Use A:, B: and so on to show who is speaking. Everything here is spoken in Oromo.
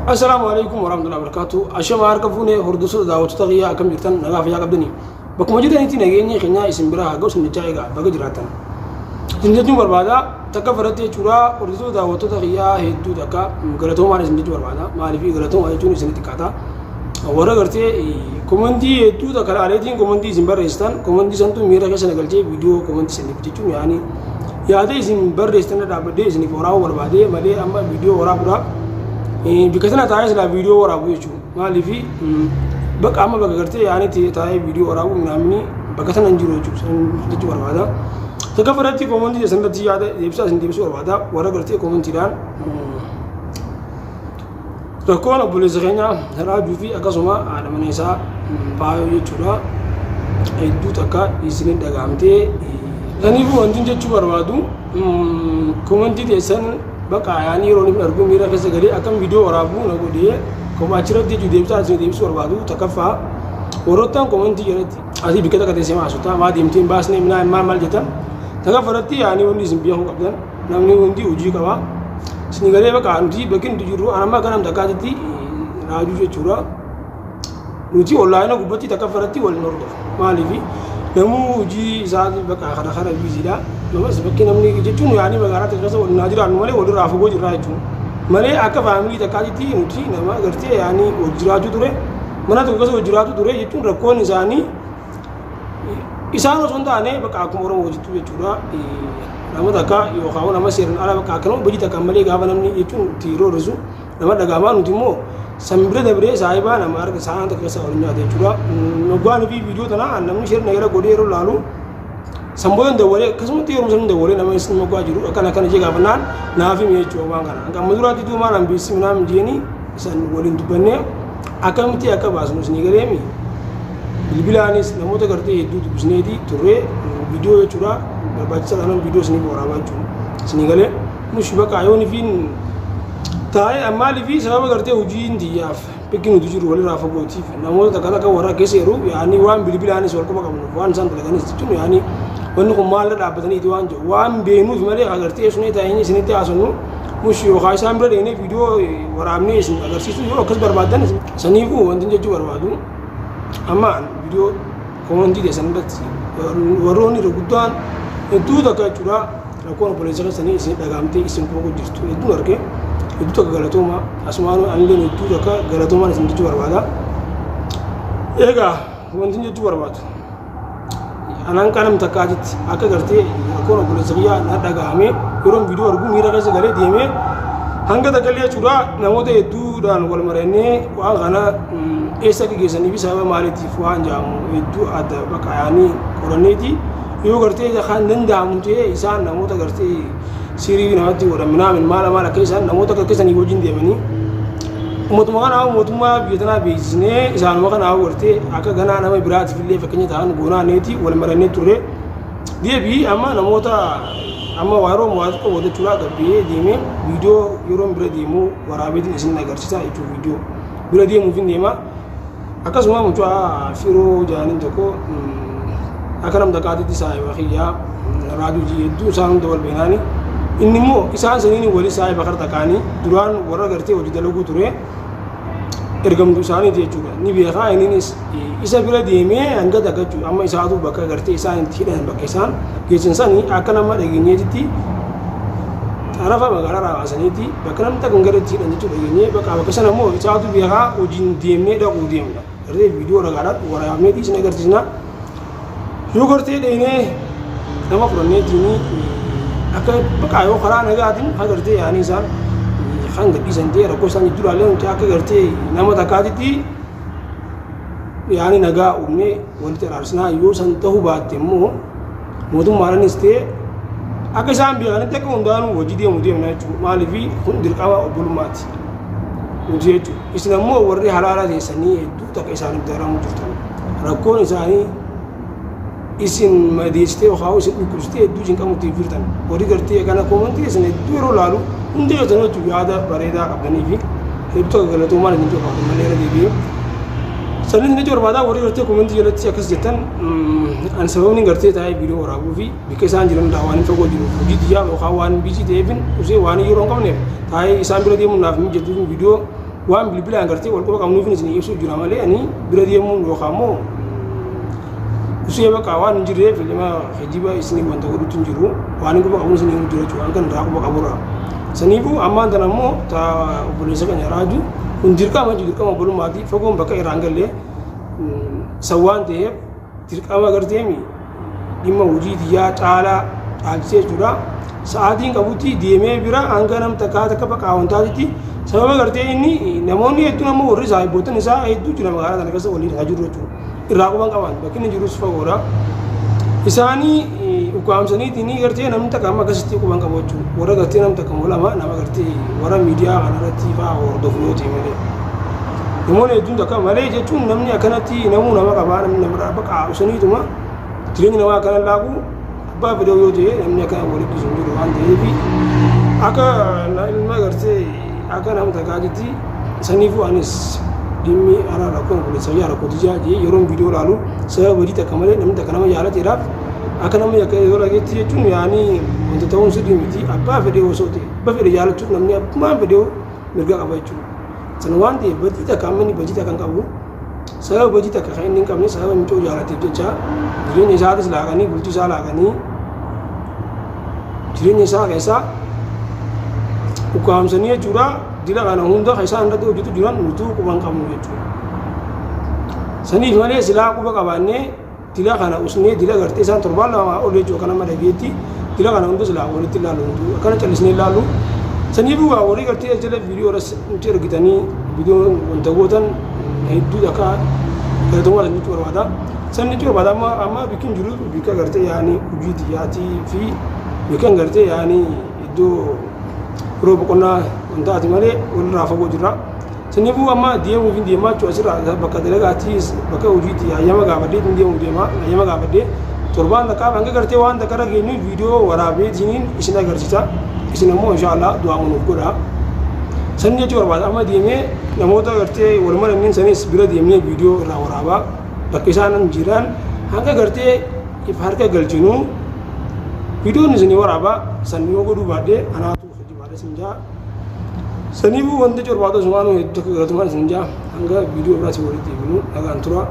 A: Assalamualaikum warahmatullahi wabarakatuh. Ashama arkafune hurdusu daawatu taqiya akam jirtan nagaaf yaa qabdani. Bakuma jiranitti nageenyi keenya isin bira haga sun jaa'iga baga jiratan. Sinjatu barbaada takka farate chura hurdusu daawatu taqiya hedduu takka galatoomaan isin jechuu barbaada. Maaliif galatoomaa jechuun isin xiqqaata. Warra gartee komantii hedduu takka aleetiin komantii isin barreessitan komantii santu miira keessa nagalchee viidiyoo komantii isin jechuun yaani yaada isin barreessitan dhaabbadee isin waraabuu barbaade malee amma viidiyoo waraabuudha. Bikasana taa'ee sila viidiyoo waraabuu jechuudha. Maaliif bakka amma bakka gartee yaani taa'ee viidiyoo waraabuu naamni bakka sana hin jiru jechuu barbaada. Takka fudhatti komantii sanatti yaada deebisaa isin deebisuu barbaada. Warra gartee komantiidhaan rakkoon obboleessa keenya raajuu fi akkasuma haadha mana isaa faayoo jechuudha. Hedduu takka isin dhagahamtee saniifuu wanti jechuu barbaadu komantii teessan bakka yaani yeroo inni argu miira keessa galee akkam viidiyoo waraabuu na godhee kuma achirratti deebisaa isin deebisuu barbaadu takkaffaa warroottaan komantii jalatti asii bikka takka teessee maasutaa maa deemteen baasnee minaa maal jettan takkaffaratti yaani wanti isin beekuu qabdan namni hundi hojii qaba. Isin galee bakka nuti bakki nuti jirru amma kanam takkaatitti raajuu jechuudha. Nuti onlaayina gubbatti takkaffaratti wal hin hordofu. Maaliif namuu hojii isaati bakka kana biiziidha. Namas bakki namni jechuun yaani magaalaa keessa wal naa jiraannu malee walirraa fagoo jirraa jechuudha. Malee akka faamilii takkaatitti nuti nama gartee yaani wal jiraatu ture mana tokko keessa wal jiraatu ture jechuun rakkoon isaanii isaan osoo hin taane bakka akkuma Oromoo hojjetu jechuudha. Nama takka yookaan nama seeraan ala bakka akkanuma hojii takka malee gaafa namni jechuun itti roorrisu nama dhagaamaa nuti immoo sambira dabree saayibaa nama arga isaan takka keessa wal nyaata jechuudha. Noggaan fi viidiyoo tanaa namni sheerri nagara godhee yeroo laalu samboon dawalee akkasumatti yeroo san dawalee nama isin moggaa jiru akkana jee gaafannaan naaf himi jechuudha waan kana. Amma duraatti duumaa nan beeksisi minaan jeeni isaan waliin dubbannee akkamitti akka baasnu isin galeemi. Bilbilaanis namoota gartee hedduu dubbisneeti turree viidiyoo jechuudha. Barbaachisaa taanaan viidiyoo isin waraabaa jechuudha. Isin galee nushi bakka yooni fi taa'ee ammaaliif sababa gartee hojiin xiyyaaf bakki nuti jiru walirraa fagootiif namoota takka takka warra keessa yeroo yaani waan bilbilaanis wal quba qabnu waan isaan dalaganis jechuun yaani wanni kun maal dhaabbataniiti waan jiru waan beenuuf malee agartee sunii taa'ee isinitti haasofnu mushi yookaan isaan bira deemnee viidiyoo waraabnee isin agarsiisu yoo akkas barbaadan saniifuu wanti jechuu barbaadu amma viidiyoo komantii teessan irratti warroonni guddaan hedduu takka jechuudha rakkoon obboleessa keessanii isin dhagaamtee isin kooku jirtu hedduu argee hedduu takka galatooma asumaan anillee hedduu takka galatoomaan isin jechuu barbaada. Egaa wanti jechuu barbaadu anaan kanam takkaatitti akka gartee rakkoon obboleessa kiyyaa na dhagahamee yeroo viidiyoo argu miira keessa galee deemee hanga takkallee jechuudha namoota hedduudhaan wal marannee waan kana eessa geessaniif sababa maaliitiif waan jaamu hedduu adda bakka yaanii qoranneeti yoo gartee kan danda'amu ta'ee isaan namoota gartee sirii namatti godhaminaa maal akka isaan namoota akka isanii wajjin deemanii mootummaa kanaa mootummaa biyya tanaa beeksisnee isaanuma kanaa gartee akka ganaa nama biraatiif illee fakkeenya ta'an goonaneeti wal marannee turre deebii amma namoota amma waaroo mo'aatu qabu jechuudha gabbee deemee viidiyoo yeroo bira deemu waraabeetiin isin agarsiisa jechuudha viidiyoo bira deemuuf hin deema akkasuma mucaa firoo jaaniin tokko akka nam takkaatitti saayiba kiyyaa raaduu hedduu isaan hunda wal beenaani inni immoo isaan saniin wali saayiba kar takkaanii duraan warra gartee hojii dalaguu ture ergamtuu isaaniiti jechuudha ni beekaa inninis isa bira deemee hanga dagachu amma isaatu bakka gartee isaan itti hidhan bakka isaan geessinsanii akka nama dhageenyeetitti xarafa magaalaa raawwaasaniiti bakka namni takkan gara itti hidhan jechuudha dhageenyee bakka sana immoo isaatu beekaa hojiin deemnee dhaquu deemna gartee viidiyoo dhagaadhaan waraabneeti isin agarsiisna yoo gartee dheenee nama fudhanneetiin akka bakka yoo karaa nagaatiin agartee yaani isaan kan gadhiisan ta'e rakkoo isaan jidduu ilaalee nuti akka gartee nama takkaatitti yaani nagaa uumnee walitti araarsinaa yoo san ta'uu baatte immoo mootummaanis ta'e akka isaan beekanitti akka hundaanuu hojii deemna jechuudha maaliif kun dirqama obbolummaati nuti jechuudha isin ammoo warri halaala teessanii hedduu takka isaaniif daramuu jirtu rakkoon isaanii isin madeessitee yookaan isin dhukkubsitee hedduu isin qabutti jirtan warri gartee kana komantii isin hedduu yeroo laalu hundi keessanuu yaada bareedaa qabdanii fi hedduu takka galatoomaan isin jiraatu malee irra deebi'ee sanni isin jiraatu warri gartee komantii jalatti akkas jettan an sababni gartee taa'ee viidiyoo waraabuu fi bakka isaan jiran waan hin fagoo jiru hojii xiyyaa yookaan waan biisii ta'eefin usee waan yeroo hin qabneef taa'ee isaan bira deemuun naaf mijatuuf viidiyoo waan bilbilaan gartee wal quba qabnuuf isin ibsuu jira malee ani bira deemuun yookaan immoo usee bakka waan hin jirreef ilma hijiba isin wanta godhutu hin jiru waan quba qabnu isin hin jiru jechuudha kan irraa quba qaburra saniifuu ammaan tan ammoo taa obboleessa keenya raaju kun dirqama bulumaatii fagoon bakka irraan gallee sawwaan ta'eef dirqama garteemi dhimma hojii diyyaa caalchisee jechuudha sa'aatiin qabutti deemee bira hanga nam takkaa takka bakka wantaatitti sababa gartee inni namoonni hedduun ammoo warri saahibootan isaa hedduu jira magaalaa kana keessa waliin haa jiru jechuudha irraa quban qaban bakki inni jirus fagoodha isaanii ukkaamsaniitiin gartee namni takka amma akkasitti quban qabu jechuudha warra gartee nam takka mul'ama nama gartee warra miidiyaa kanarratti fa'aa hordofu yoo ta'e malee namoonni hedduun takka malee jechuun namni akkanatti namuu nama qabaa namni namarraa bakka ibsaniituma jireenya namaa akkana laaqu abbaa fedhuu yoo ta'e namni akkana walitti dhiisu hin jiru waan ta'eef akka ilma gartee akka nama takkaatitti saniifuu anis dhimmi ana rakkoon obboleessa yaa rakkootu jaajee yeroon viidiyoo ilaalu sababa badii takka malee namni takka nama jaalateedhaaf akka namni akka yoo dhageetti jechuun yaanii wanta ta'uun sirrii miti abbaa fedhee osoo ta'e abbaa fedhee jaalachuuf namni abbaan fedhee mirga qaba jechuudha. Sana waan ta'eef badii takka amma inni badii takka hin qabu sababa badii takka kan inni hin qabne sababa miccoo jaalateef jecha jireenya isaatis laaqanii bultii isaa laaqanii jireenya isaa keessaa ukkaamsanii jechuudha dila kana hunda isaan irratti hojjetu jiran nutuu quban qabnu jechuudha. Saniif malee silaa quba qabaannee dila kana usnee dila gartee isaan torbaan lama ol jechuudha kan amma dhageetti dila kana hunda silaa walitti ilaalu nutuu akkana callisnee ilaalu saniifuu waa warri gartee jala viidiyoo irras nuti argitanii viidiyoo wanta gootan hedduu akka galatoommaa sanitti barbaada. Sanitti barbaada amma bikkin jiru bikka gartee yaanii hojii diyyaatii fi bikkan gartee yaanii iddoo yeroo boqonnaa wantaati malee walirraa fagoo jirra. Saniifuu amma deemuuf hin deemaa jechuudha asirraa bakka dalagaattis bakka hojiitti hayyama gaafadhee hin deemuuf deemaa hayyama gaafadhee torbaan takkaaf hanga gartee waan takka irra geenyu viidiyoo waraabeetiin isin agarsiisa. Isin ammoo inshaallah du'aa nuuf godha. San jechuu barbaada amma deemee namoota gartee walumaa lammiin sanis bira deemnee viidiyoo irraa waraabaa bakka isaan jiran hanga gartee if harka galchinu viidiyoon isinii waraabaa san yoo godhuu baadhee anaatu hojii baadhee isin jaa saniifuu wanta barbaadu sumaanuu hedduu akka galatumaan isin jaa hanga viidiyoo biraatti walitti deemnu nagaan tura.